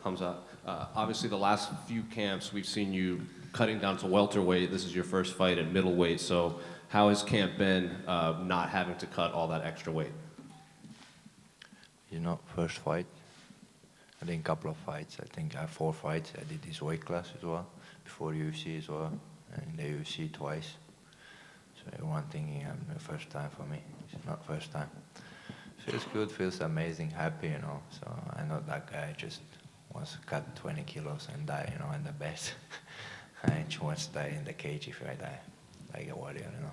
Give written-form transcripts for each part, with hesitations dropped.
Khamzat. Obviously, the last few camps, we've seen you cutting down to welterweight. This is your first fight at middleweight. So how has camp been not having to cut all that extra weight? You know, first fight, I think a couple of fights. I think I have 4 fights. I did this weight class as well, before UFC as well, and in the UFC twice. So everyone thinking I'm the first time for me. It's not first time. Feels good, feels amazing, happy, you know. So I'm not that guy just wants to cut 20 kilos and die, you know, and the best. I just want to die in the cage if I die, like a warrior, you know.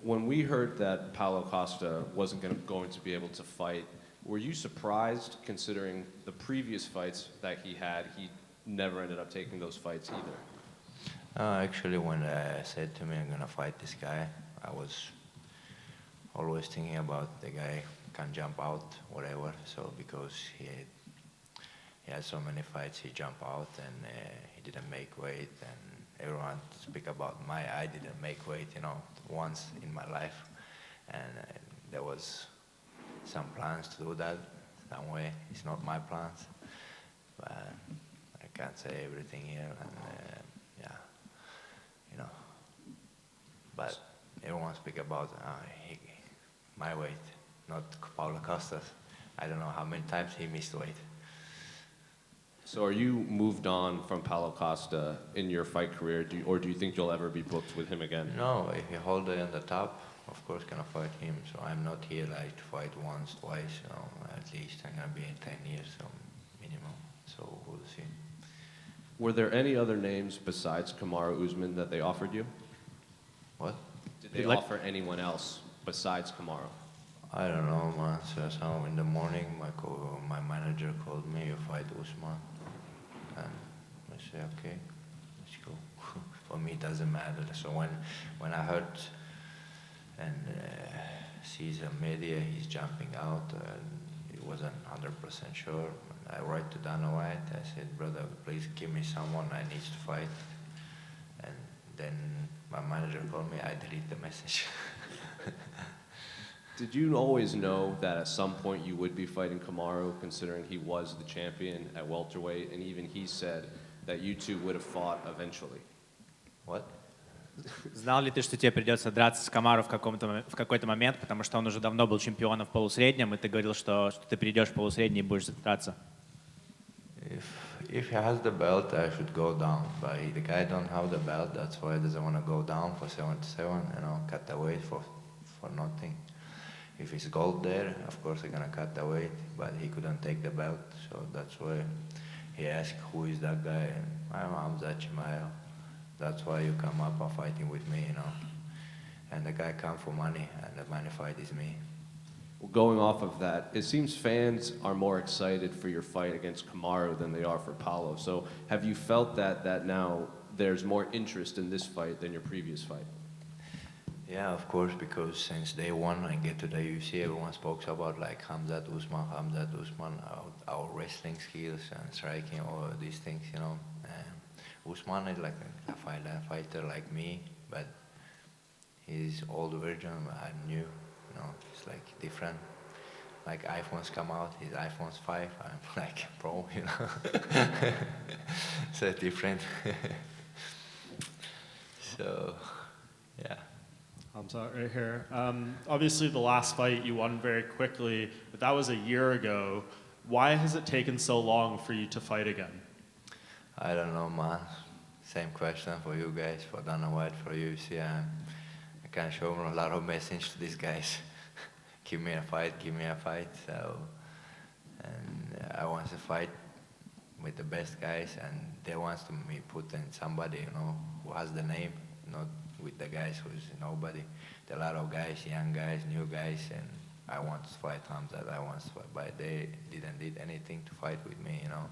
When we heard that Paulo Costa wasn't going to be able to fight, were you surprised, considering the previous fights that he had? He never ended up taking those fights either. Actually, when they said to me I'm gonna fight this guy, I was always thinking about the guy can jump out, whatever. So because he had so many fights, he jumped out and he didn't make weight, and everyone speak about I didn't make weight, you know, once in my life, and there was some plans to do that some way. It's not my plans, but I can't say everything here, and yeah, you know. But everyone speak about my weight, not Paulo Costa's. I don't know how many times he missed weight. So are you moved on from Paulo Costa in your fight career, or do you think you'll ever be booked with him again? No, if he hold it on the top, of course gonna fight him. So I'm not here like to fight once, twice, you know, at least I'm gonna be in 10 years, so minimum. So we'll see. Were there any other names besides Kamaru Usman that they offered you? What? Did they offer anyone else besides Kamaru? I don't know, man. So in the morning, my manager called me, you fight Usman. And I say, okay, let's go. For me, it doesn't matter. So when I heard and sees the media, he's jumping out, and he wasn't 100% sure. I write to Dana White, I said, brother, please give me someone I need to fight. And then my manager called me, I delete the message. Did you always know that at some point you would be fighting Kamaru, considering he was the champion at welterweight, and even he said that you two would have fought eventually? What? Знал ли ты, что тебе придется драться с Камару в какой-то момент, потому что он уже давно был чемпионом в полусреднем, и ты говорил, что ты придешь в полусредний и будешь драться? If he has the belt, I should go down. But the guy don't have the belt, that's why he doesn't want to go down for 77, you know, cut the weight for nothing. If it's gold there, of course I'm gonna cut the weight, but he couldn't take the belt, so that's why he asked who is that guy, and I'm Khamzat Chimaev. That's why you come up and fighting with me, you know. And the guy come for money, and the money fight is me. Well, going off of that, it seems fans are more excited for your fight against Kamaru than they are for Paulo. So have you felt that now there's more interest in this fight than your previous fight? Yeah, of course, because since day one I get to the UFC, everyone spoke about like Khamzat Usman, our wrestling skills and striking, all these things, you know. Usman is like a fighter like me, but he's old version, I'm new, you know, it's like different. Like iPhones come out, his iPhone's 5, I'm like pro, you know. So different. So, yeah. Khamzat right here. Obviously the last fight you won very quickly, but that was a year ago. Why has it taken so long for you to fight again? I don't know, man. Same question for you guys, for Dana White, for UFC. I can show them a lot of messages to these guys. Give me a fight, give me a fight. So, and I want to fight with the best guys, and they want to me put in somebody, you know, who has the name, not with the guys who's nobody. There are a lot of guys, young guys, new guys, and I want to fight Khamzat, I want to fight, but they didn't did anything to fight with me, you know.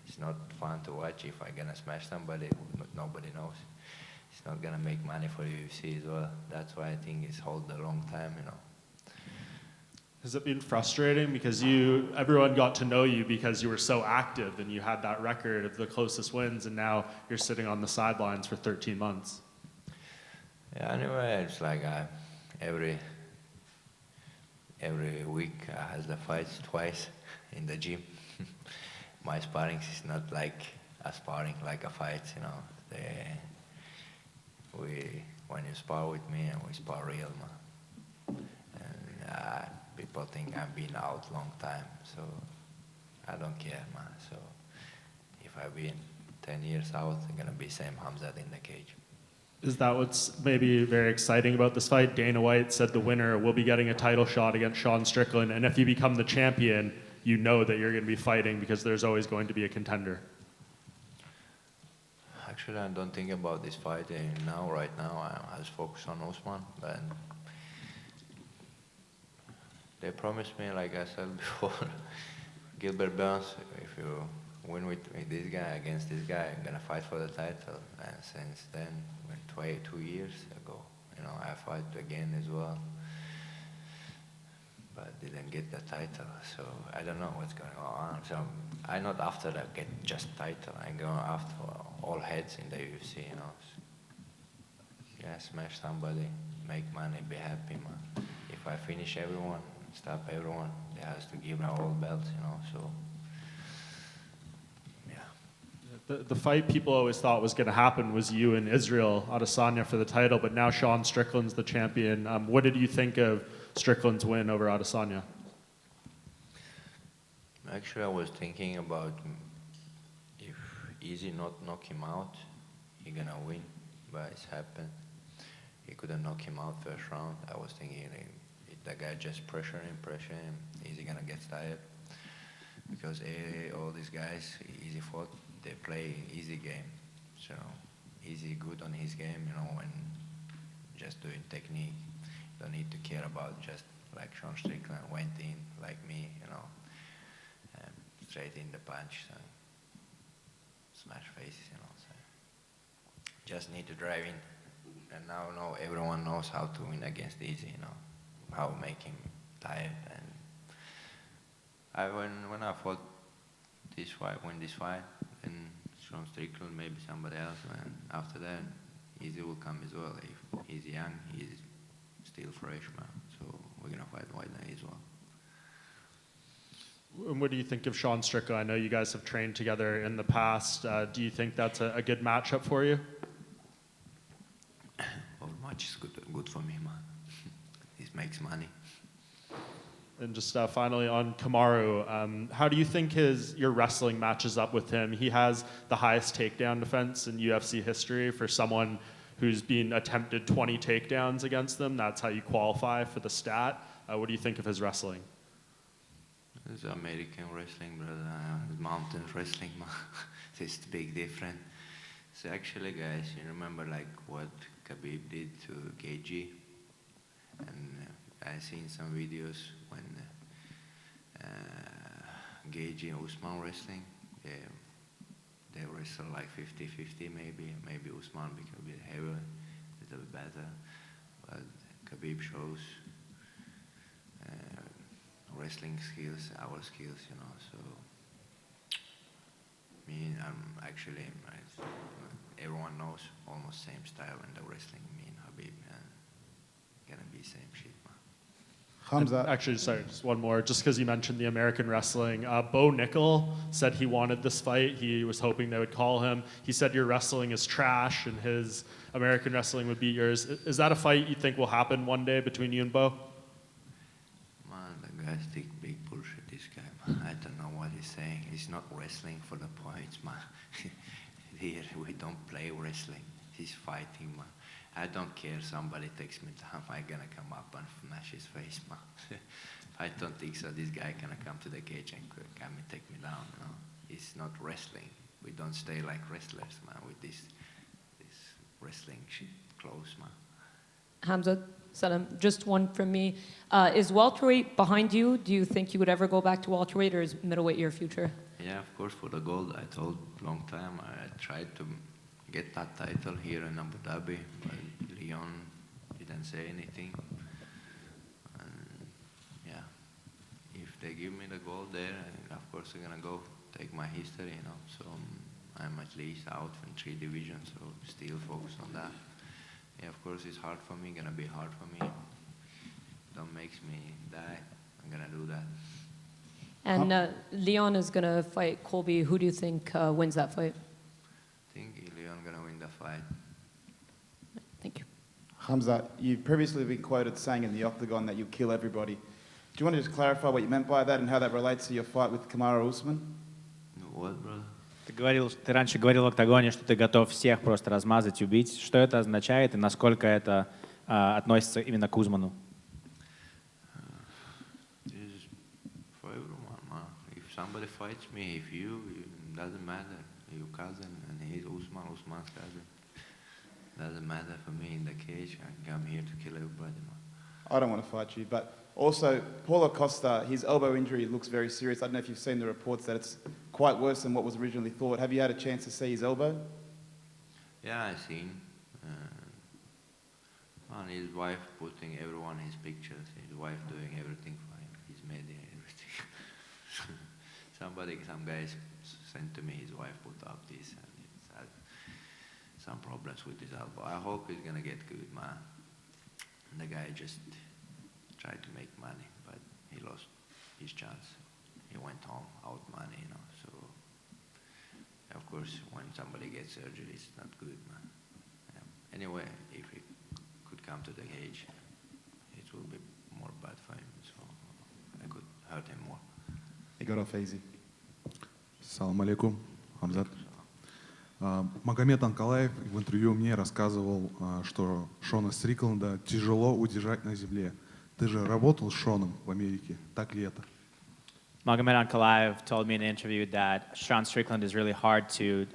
It's not fun to watch if I'm gonna smash somebody, nobody knows. It's not gonna make money for UFC as well. That's why I think it's hold a long time, you know. Has it been frustrating because everyone got to know you because you were so active and you had that record of the closest wins, and now you're sitting on the sidelines for 13 months? Yeah, anyway, it's like every week I has the fights twice in the gym. my sparring is not like a sparring, like a fight, you know. When you spar with me, and we spar real, man. And people think I've been out long time, so I don't care, man. So if I've been 10 years out, I'm gonna be same Khamzat in the cage. Is that what's maybe very exciting about this fight? Dana White said the winner will be getting a title shot against Sean Strickland, and if you become the champion, you know that you're going to be fighting because there's always going to be a contender. Actually, I don't think about this fight now. Right now, I just focus on Usman. But they promised me, like I said before, Gilbert Burns, if you win with this guy against this guy, I'm gonna fight for the title. And since then, 2 years ago, you know, I fight again as well, but didn't get the title. So I don't know what's going on. So I'm not after that get just title. I'm going after all heads in the UFC, you know. Yeah, smash somebody, make money, be happy, man. If I finish everyone, stop everyone, they have to give me all belts, you know. So. The fight people always thought was going to happen was you and Israel Adesanya for the title, but now Sean Strickland's the champion. What did you think of Strickland's win over Adesanya? Actually, I was thinking about if Easy not knock him out, he gonna win, but it's happened. He couldn't knock him out first round. I was thinking if the guy just pressure him, Easy gonna get tired. Because all these guys, Easy fought, they play easy game. So Easy good on his game, you know, and just doing technique. Don't need to care about just like Sean Strickland went in, like me, you know, straight in the punch, so smash faces, you know. So just need to drive in. And now everyone knows how to win against Easy, you know, how make him tired. And when I fought win this fight, and Sean Strickland, maybe somebody else, and after that, Easy will come as well. If he's young, he's still fresh, man. So we're gonna fight White Knight as well. And what do you think of Sean Strickland? I know you guys have trained together in the past. Do you think that's a good matchup for you? Well, match is good for me, man. He makes money. And just finally on Kamaru, how do you think your wrestling matches up with him? He has the highest takedown defense in UFC history for someone who's been attempted 20 takedowns against them. That's how you qualify for the stat. What do you think of his wrestling? It's American wrestling, brother. Mountain wrestling, man. It's big different. So actually, guys, you remember like what Khabib did to Gaethje? And I seen some videos when Gaethje and Usman wrestling. They wrestle like 50-50 maybe. Maybe Usman became a bit heavier, a little bit better. But Khabib shows wrestling skills, our skills, you know. So everyone knows almost same style in the wrestling. Me and Khabib, gonna be same shit, man. Khamzat. Actually, sorry, just one more. Just because you mentioned the American wrestling, Bo Nickal said he wanted this fight. He was hoping they would call him. He said your wrestling is trash and his American wrestling would beat yours. Is that a fight you think will happen one day between you and Bo? Man, the guy think big bullshit, this guy, man. I don't know what he's saying. He's not wrestling for the points, man. Here, we don't play wrestling. He's fighting, man. I don't care, somebody takes me down, I'm gonna come up and smash his face, man. I don't think so, this guy gonna come to the cage and come and take me down, you know. It's not wrestling. We don't stay like wrestlers, man, with this wrestling shit close, man. Khamzat, Salam, just one from me. Is welterweight behind you? Do you think you would ever go back to welterweight, or is middleweight your future? Yeah, of course, for the gold, I told long time, I tried to get that title here in Abu Dhabi, but Leon didn't say anything. And yeah, if they give me the gold there, of course I'm gonna go take my history, you know. So I'm at least out from 3 divisions, so still focus on that. Yeah, of course it's hard for me, gonna be hard for me. Don't make me die, I'm gonna do that. And Leon is going to fight Colby. Who do you think wins that fight? I think Leon gonna win the fight. Thank you. Khamzat, you've previously been quoted saying in the octagon that you kill everybody. Do you want to just clarify what you meant by that and how that relates to your fight with Kamaru Usman? What, brother? Ты раньше говорил в октагоне, что ты готов всех просто размазать, убить. Что это означает и насколько это относится именно к Узману? This is for everyone, man. If somebody fights me, if you, it doesn't matter. Your cousin, and he's Usman's cousin. Doesn't matter for me in the cage. I come here to kill everybody, man. I don't want to fight you, but also Paulo Costa, his elbow injury looks very serious. I don't know if you've seen the reports that it's quite worse than what was originally thought. Have you had a chance to see his elbow? Yeah, I seen. And his wife putting everyone his pictures. His wife doing everything for him. His media, everything. Some guys sent to me. His wife put up this, and it's had some problems with his elbow. I hope he's gonna get good, man. And the guy just tried to make money, but he lost his chance. He went home out money, you know. So, of course, when somebody gets surgery, it's not good, man. Yeah. Anyway, if he could come to the cage, it will be more bad for him. So I could hurt him more. He got off easy. Салам алейкум, Хамзат. Магомед Анкалаев в интервью мне рассказывал, что Шона Стрикленда тяжело удержать на земле. Ты же работал с Шоном в Америке, так ли это? Magomed Ankalaev told me in an interview that Sean Strickland is really hard to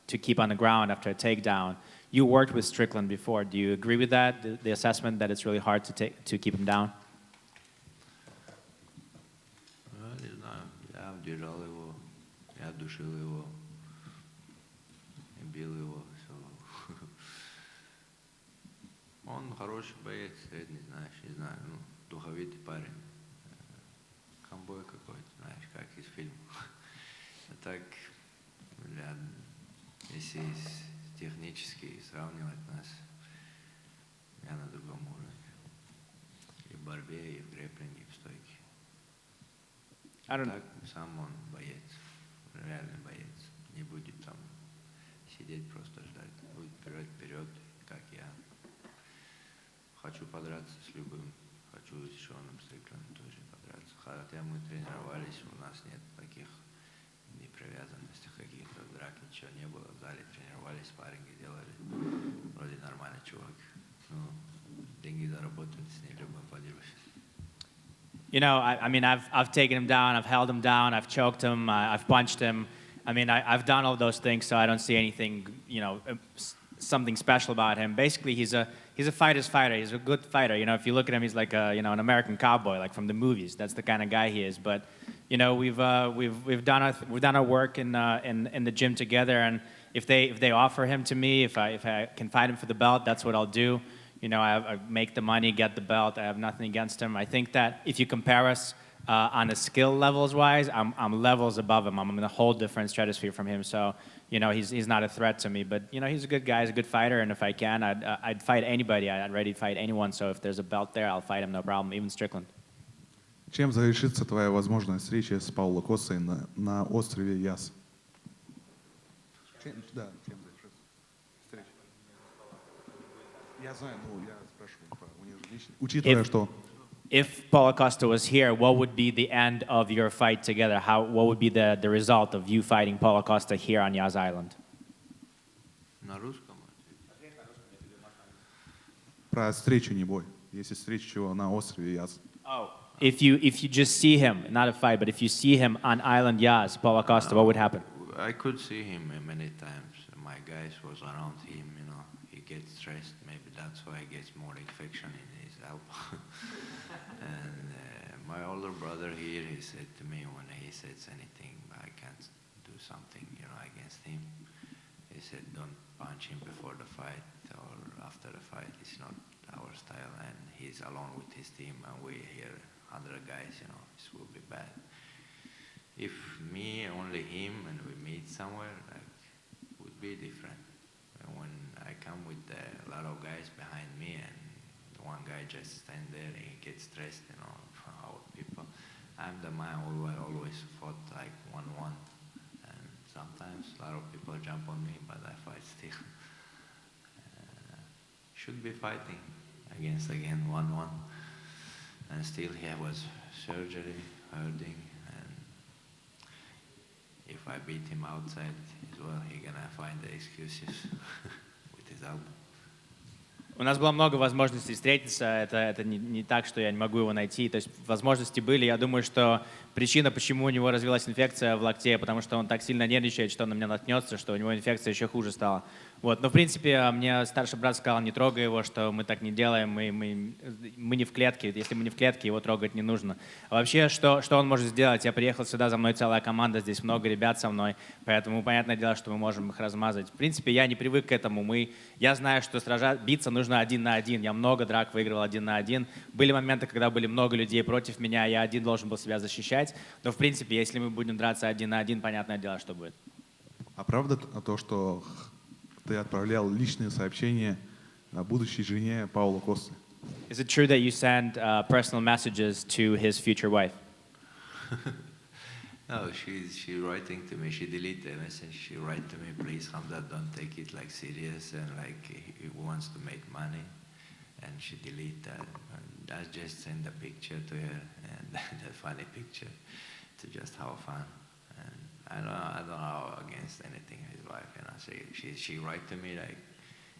keep on the ground after a takedown. You worked with Strickland before. Do you agree with that, the assessment that it's really hard to keep him down? Не знаю, я удержал его, я душил его, бил его. Он хороший боец, средний, знаешь, не знаю, ну, духовитый парень. Камбой какой-то, знаешь, как из фильма. А так, если технически сравнивать нас, я на другом уровне. И в борьбе, и в грэпплинге, и в стойке. Так, сам он боец, реальный боец. Не будет там сидеть, просто ждать. Будет вперед, как я. Хочу подраться с любым. Хочу с Шоном Стриклендом тоже подраться. Хотя мы тренировались, у нас нет таких непривязанностей каких-то, драк, ничего не было. В зале тренировались, спарринги делали. Вроде нормальный чувак. Ну, деньги заработать, с ней любым подерусь. You know, I mean, I've taken him down, I've held him down, I've choked him, I've punched him. I mean, I've done all those things, so I don't see anything, you know, something special about him. Basically, he's a fighter's fighter. He's a good fighter. You know, if you look at him, he's like a, you know, an American cowboy, like from the movies. That's the kind of guy he is. But, you know, we've done our work in the gym together, and if they offer him to me, if I can fight him for the belt, that's what I'll do. You know, I make the money, get the belt. I have nothing against him. I think that if you compare us on a skill levels wise, I'm levels above him. I'm in a whole different stratosphere from him. So, you know, he's not a threat to me. But, you know, he's a good guy. He's a good fighter. And if I can, I'd fight anybody. I'd ready to fight anyone. So if there's a belt there, I'll fight him, no problem, even Strickland. Чем завершится твоя возможная встреча с Пауло Костой на острове Яс? Да, чем завершится встреча? Я знаю, ну, я спрашиваю про у них же лично. Учитывая, что... If Paulo Costa was here, what would be the end of your fight together? What would be the result of you fighting Paulo Costa here on Yas Island? На русском? Про встречу не бой. Если встречу на острове Яс. Oh. If you just see him, not a fight, but if you see him on Island Yas, Paulo Costa, what would happen? I could see him many times. My guys was around him, you know. He gets stressed. Maybe that's why he gets more infection in his elbow. And my older brother here, he said to me when he says anything, I can't do something, you know, against him. He said, don't punch him before the fight or after the fight. It's not our style. And he's alone with his team, and we here 100 guys, you know, this will be bad. If me, only him, and we meet somewhere, like, it would be different. And when I come with a lot of guys behind me, and one guy just stand there and he gets stressed, you know, from our people, I'm the man who always fought like 1-1. And sometimes a lot of people jump on me, but I fight still. Should be fighting against again 1-1. And still he was surgery, hurting. And if I beat him outside as well, he gonna find the excuses with his elbow. У нас было много возможностей встретиться, это не так, что я не могу его найти, то есть возможности были. Я думаю, что причина, почему у него развилась инфекция в локте, потому что он так сильно нервничает, что он на меня наткнется, что у него инфекция еще хуже стала. Вот. Но в принципе мне старший брат сказал, не трогай его, что мы так не делаем, мы не в клетке, если мы не в клетке, его трогать не нужно. А вообще, что он может сделать? Я приехал сюда, за мной целая команда, здесь много ребят со мной, поэтому понятное дело, что мы можем их размазать. В принципе, я не привык к этому, я знаю, что биться нужно 1 на 1, я много драк выигрывал 1 на 1. Были моменты, когда были много людей против меня, я один должен был себя защищать, но в принципе, если мы будем драться 1 на 1, понятное дело, что будет. А правда то, что ты отправлял личные сообщения будущей жене Пауло Косты? Is it true that you send personal messages to his future wife? No, she writing to me. She delete the message. She write to me, please, Khamzat, don't take it like serious and like he wants to make money. And she delete that. And I just send a picture to her and that funny picture to just have fun. And I don't know against anything his wife. You know, she write to me like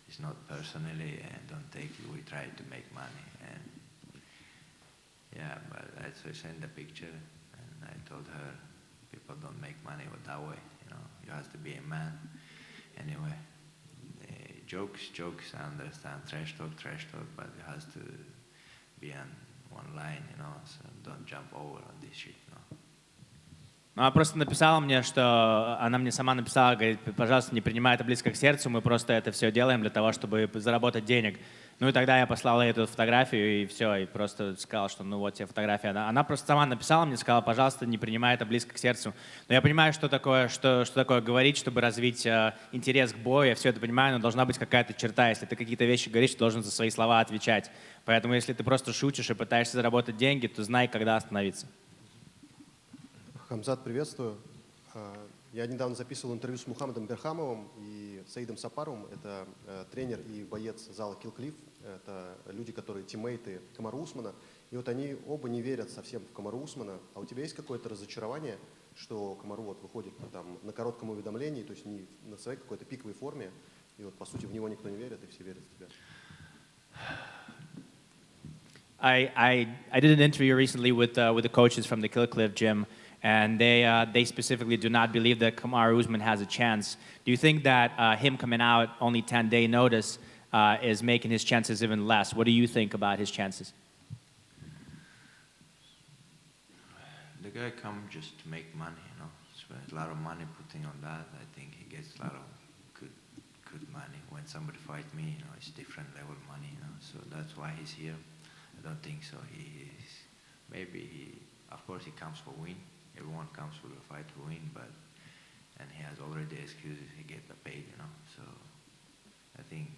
it's not personally and don't take it. We try to make money and yeah, but I send a picture and I told her. People don't make money that way, you know. You have to be a man. Anyway, jokes, I understand. Trash talk, but it has to be on one line, you know. So don't jump over on this shit, you know. Ну, она просто написала мне, что она мне сама написала, говорит, пожалуйста, не принимай это близко к сердцу, мы просто это все делаем для того, чтобы заработать денег. Ну и тогда я послал ей эту фотографию и все, и просто сказал, что ну вот тебе фотография. Она просто сама написала мне, сказала, пожалуйста, не принимай это близко к сердцу. Но я понимаю, что такое говорить, чтобы развить интерес к бою, я все это понимаю, но должна быть какая-то черта. Если ты какие-то вещи говоришь, ты должен за свои слова отвечать. Поэтому если ты просто шутишь и пытаешься заработать деньги, то знай, когда остановиться. Хамзат, приветствую. Я недавно записывал интервью с Мухаммадом Берхамовым и Саидом Сапаровым. Это тренер и боец зала Kill Cliff. Это люди, которые тиммейты Камару Усмана. И вот они оба не верят совсем в Камару Усмана. А у тебя есть какое-то разочарование, что Камару вот выходит там, на коротком уведомлении, то есть не на своей какой-то пиковой форме, и вот по сути в него никто не верит, и все верят в тебя? I did an interview recently with the coaches from the Kill Cliff gym, and they specifically do not believe that Kamaru Usman has a chance. Do you think that him coming out only 10-day notice is making his chances even less? What do you think about his chances? The guy come just to make money, you know. Spend a lot of money putting on that. I think he gets a lot of good money. When somebody fight me, you know, it's different level money, you know. So that's why he's here. I don't think so. Of course he comes for win. Everyone comes for the fight to win, and he has already excuses. He get paid, you know. So I think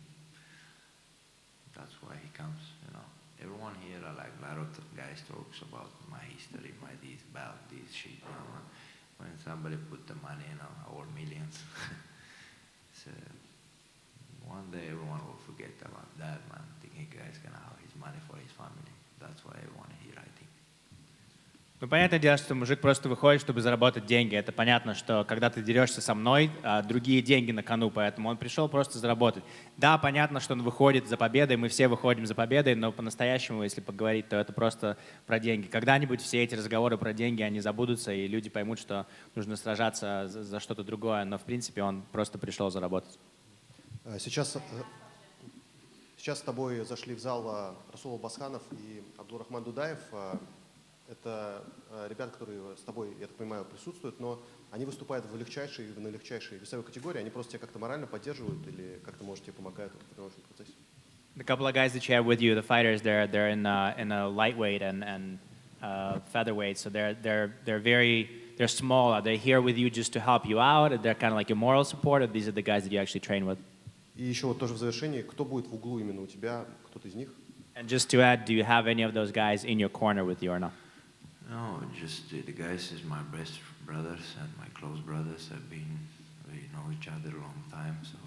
that's why he comes, you know. Everyone here are like a lot of guys talks about my history, my this, about this shit, you know. When somebody put the money, you know, our millions. So one day everyone will forget about that, man. Thinking guy's gonna have his money for his family. That's why everyone here, I think. Ну, понятное дело, что мужик просто выходит, чтобы заработать деньги. Это понятно, что когда ты дерешься со мной, другие деньги на кону, поэтому он пришел просто заработать. Да, понятно, что он выходит за победой, мы все выходим за победой, но по-настоящему, если поговорить, то это просто про деньги. Когда-нибудь все эти разговоры про деньги, они забудутся, и люди поймут, что нужно сражаться за что-то другое, но в принципе он просто пришел заработать. Сейчас с тобой зашли в зал Расул Басханов и Абдулрахман Дудаев. Это ребята, которые с тобой, я так понимаю, присутствуют, но они выступают на легчайшей весовой категории. Они просто тебя как-то морально поддерживают или как-то, может, тебе помогают в тренировочном процессе? The couple of guys that you have with you, the fighters, they're in a lightweight and featherweight, so they're small. Are they here with you just to help you out? They're kind of like your moral support, or these are the guys that you actually train with? И еще вот тоже в завершении, кто будет в углу именно у тебя, кто-то из них? And just to add, do you have any of those guys in your corner with you or not? No, just the guys is my best brothers and my close brothers. We know each other a long time, so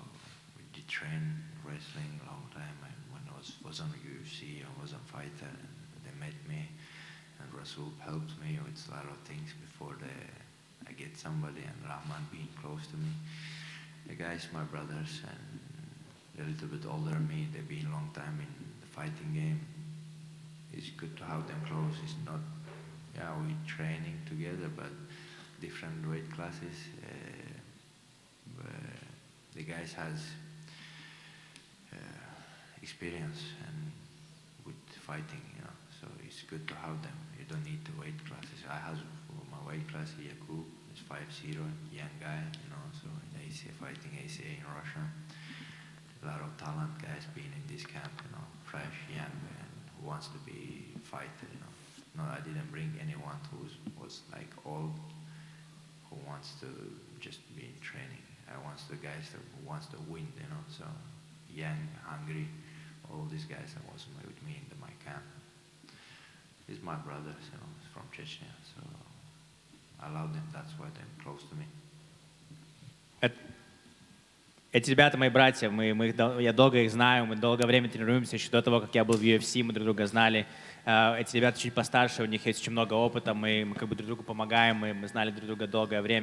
we did train wrestling a long time. When I was on UFC, I was a fighter, and they met me, and Rasul helped me with a lot of things before I get somebody, and Rahman being close to me. The guys, my brothers, and they're a little bit older than me. They've been a long time in the fighting game. It's good to have them close. It's not, yeah, we training together, but different weight classes. But the guys has experience and with fighting, so it's good to have them. You don't need the weight classes. I have my weight class, Yakub, is 5'0", young guy, so in ACA fighting, ACA in Russia. A lot of talent guys being in this camp, fresh, young, and who wants to be fighter, No, I didn't bring anyone who was like old, who wants to just be in training. I want the guys who wants to win, so young, hungry, all these guys that was with me in my camp. He's my brother, from Chechnya, so I love them, that's why they're close to me. Эти ребята мои братья, я долго их знаю, мы долгое время тренируемся, еще до того, как я был в UFC, мы друг друга знали. Эти ребята чуть постарше, у них есть очень много опыта, мы как бы друг другу помогаем, мы знали друг друга долгое время.